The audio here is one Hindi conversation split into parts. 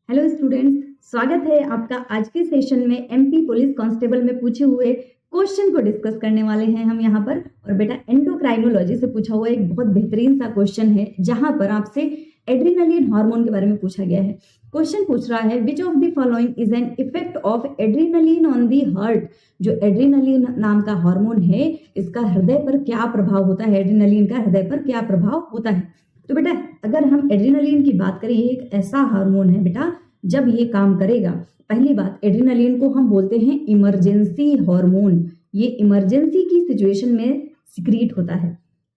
हेलो स्टूडेंट्स, स्वागत है आपका आज के सेशन में। एमपी पुलिस कांस्टेबल में पूछे हुए क्वेश्चन को डिस्कस करने वाले हैं हम यहाँ पर। और बेटा एंडोक्राइनोलॉजी से पूछा हुआ एक बहुत बेहतरीन सा क्वेश्चन है जहां पर आपसे एड्रीनलिन हार्मोन के बारे में पूछा गया है। क्वेश्चन पूछ रहा है which of the following is an effect of adrenaline on the heart. जो एड्रीनलिन नाम का हार्मोन है इसका हृदय पर क्या प्रभाव होता है, एड्रीनलिन का हृदय पर क्या प्रभाव होता है। तो बेटा अगर हम एड्रीनलिन की बात करें, ये एक ऐसा हार्मोन है बेटा जब ये काम करेगा, पहली बात एड्रीनलिन को हम बोलते हैं इमरजेंसी हार्मोन। ये इमरजेंसी की सिचुएशन में सिक्रीट होता है,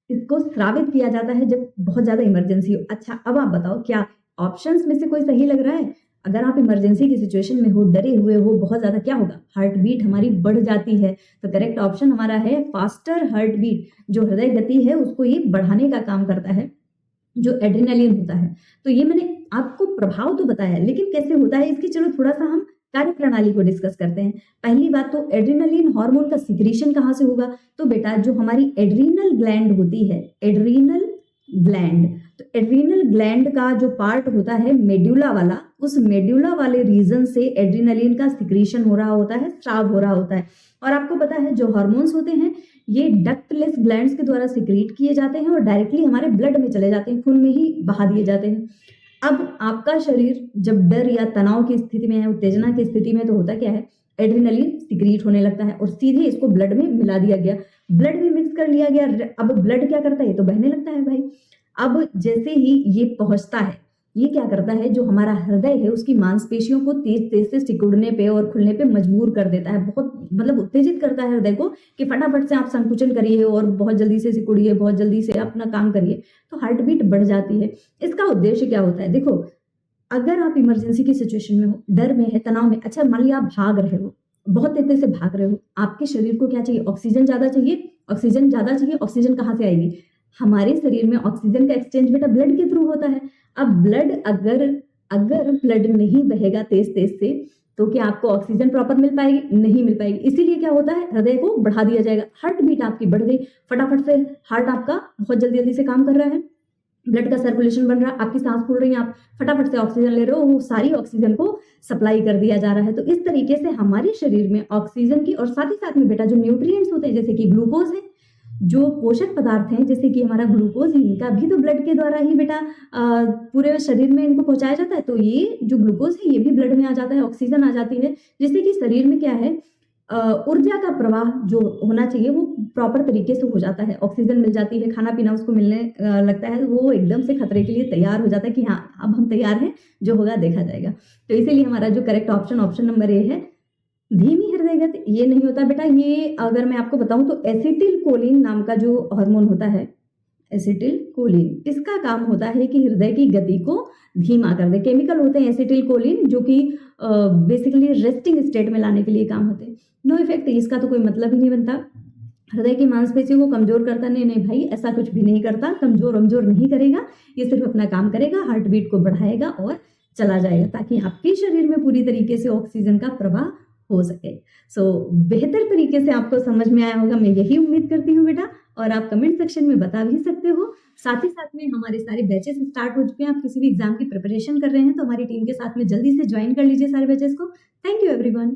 इसको स्रावित किया जाता है जब बहुत ज्यादा इमरजेंसी हो। अच्छा अब आप बताओ क्या ऑप्शंस में से कोई सही लग रहा है। अगर आप इमरजेंसी की सिचुएशन में हो, डरे हुए हो बहुत ज्यादा, क्या होगा, हार्ट बीट हमारी बढ़ जाती है। तो करेक्ट ऑप्शन हमारा है फास्टर हार्ट बीट। जो हृदय गति है उसको ये बढ़ाने का काम करता है जो एड्रेनालिन होता है। तो ये मैंने आपको प्रभाव तो बताया, लेकिन कैसे होता है इसकी चलो थोड़ा सा हम कार्य प्रणाली को डिस्कस करते हैं। पहली बात तो एड्रेनालिन हार्मोन का सिक्रीशन कहाँ से होगा। तो बेटा जो हमारी एड्रीनल ग्लैंड होती है, एड्रीनल ग्लैंड, तो एड्रीनल ग्लैंड का जो पार्ट होता है मेड्यूला वाला, उस मेड्यूला वाले रीजन से एड्रीनलिन का सिक्रीशन हो रहा होता है, स्राव हो रहा होता है। और आपको पता है जो हार्मोन्स होते हैं ये डक्टलेस ग्लैंड्स के द्वारा सिक्रीट किए जाते हैं और डायरेक्टली हमारे ब्लड में चले जाते हैं, खून में ही बहा दिए जाते हैं। अब आपका शरीर जब डर या तनाव की स्थिति में है, उत्तेजना की स्थिति में, तो होता क्या है, एड्रेनलिन सिक्रीट होने लगता है और सीधे इसको ब्लड में मिला दिया गया, ब्लड में मिक्स कर लिया गया। अब ब्लड क्या करता है, ये तो बहने लगता है भाई। अब जैसे ही ये पहुंचता है, ये क्या करता है, जो हमारा हृदय है उसकी मांसपेशियों को तेज तेज से सिकुड़ने पे और खुलने पे मजबूर कर देता है, बहुत मतलब उत्तेजित करता है हृदय को कि फटाफट से आप संकुचन करिए और बहुत जल्दी से सिकुड़िए, बहुत जल्दी से अपना काम करिए। तो हार्ट बीट बढ़ जाती है। इसका उद्देश्य क्या होता है, देखो अगर आप इमरजेंसी की सिचुएशन में हो, डर में है, तनाव में, अच्छा मान लिया आप भाग रहे हो, बहुत तेजी से भाग रहे हो, आपके शरीर को क्या चाहिए, ऑक्सीजन ज्यादा चाहिए। ऑक्सीजन ज्यादा चाहिए, ऑक्सीजन कहाँ से आएगी, हमारे शरीर में ऑक्सीजन का एक्सचेंज बेटा ब्लड के थ्रू होता है। अब ब्लड अगर अगर ब्लड नहीं बहेगा तेज तेज से तो क्या आपको ऑक्सीजन प्रॉपर मिल पाएगी, नहीं मिल पाएगी। इसीलिए क्या होता है, हृदय को बढ़ा दिया जाएगा, हार्ट बीट आपकी बढ़ गई, फटाफट से हार्ट आपका बहुत जल्दी जल्दी से काम कर रहा है, ब्लड का सर्कुलेशन बन रहा है, आपकी सांस फूल रही है, आप फटाफट से ऑक्सीजन ले रहे हो, वो सारी ऑक्सीजन को सप्लाई कर दिया जा रहा है। तो इस तरीके से हमारे शरीर में ऑक्सीजन की और साथ ही साथ में बेटा जो न्यूट्रिएंट्स होते हैं जैसे कि ग्लूकोज है, जो पोषक पदार्थ हैं जैसे कि हमारा ग्लूकोज, इनका भी तो ब्लड के द्वारा ही बेटा पूरे शरीर में इनको पहुंचाया जाता है। तो ये जो ग्लूकोज है ये भी ब्लड में आ जाता है, ऑक्सीजन आ जाती है, जिससे कि शरीर में क्या है, ऊर्जा का प्रवाह जो होना चाहिए वो प्रॉपर तरीके से हो जाता है, ऑक्सीजन मिल जाती है, खाना पीना उसको मिलने लगता है, वो एकदम से खतरे के लिए तैयार हो जाता है कि हाँ अब हम तैयार हैं, जो होगा देखा जाएगा। तो इसीलिए हमारा जो करेक्ट ऑप्शन नंबर ए है। धीमी हृदय गति ये नहीं होता बेटा, ये अगर मैं आपको बताऊं तो एसिटिल कोलिन नाम का जो हार्मोन होता है, एसिटिल कोलिन, इसका काम होता है कि हृदय की गति को धीमा कर दे। केमिकल होते हैं एसिटिल कोलिन जो कि बेसिकली रेस्टिंग स्टेट में लाने के लिए काम होते हैं। नो इफेक्ट, इसका तो कोई मतलब ही नहीं बनता, हृदय की मांसपेशियों को कमजोर करता, नहीं नहीं भाई ऐसा कुछ भी नहीं करता, कमजोर अमजोर नहीं करेगा, ये सिर्फ अपना काम करेगा, हार्ट बीट को बढ़ाएगा और चला जाएगा ताकि आपके शरीर में पूरी तरीके से ऑक्सीजन का प्रवाह हो सके। बेहतर तरीके से आपको समझ में आया होगा, मैं यही उम्मीद करती हूँ बेटा, और आप कमेंट सेक्शन में बता भी सकते हो। साथ ही साथ में हमारे सारे बैचेस स्टार्ट हो चुके हैं, आप किसी भी एग्जाम की प्रिपरेशन कर रहे हैं तो हमारी टीम के साथ में जल्दी से ज्वाइन कर लीजिए सारे बैचेस को। Thank you everyone.